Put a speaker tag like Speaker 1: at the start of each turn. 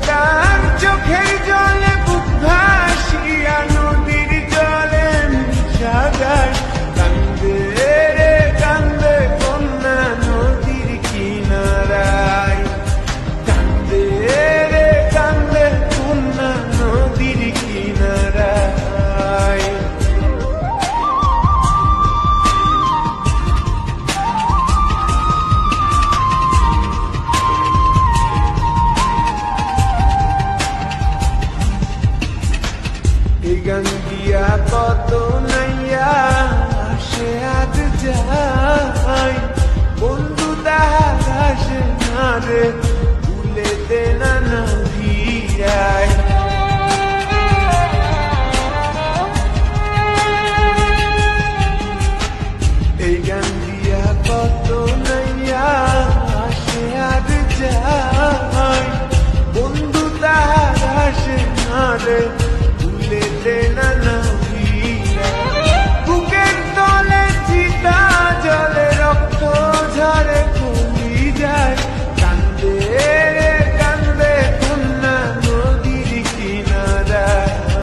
Speaker 1: তার চোখের জলে বুক ভাসিয়া নদীর জলে মিশা যায়। কান্দে রে কান্দে কন্যা নদীর কিনারায়, কান্দে রে কান্দে কন্যা নদীর কিনারায়। এই গান দিয়া কত নাইয়া সে আজ যায়, বন্ধু তাহার আসে না রে।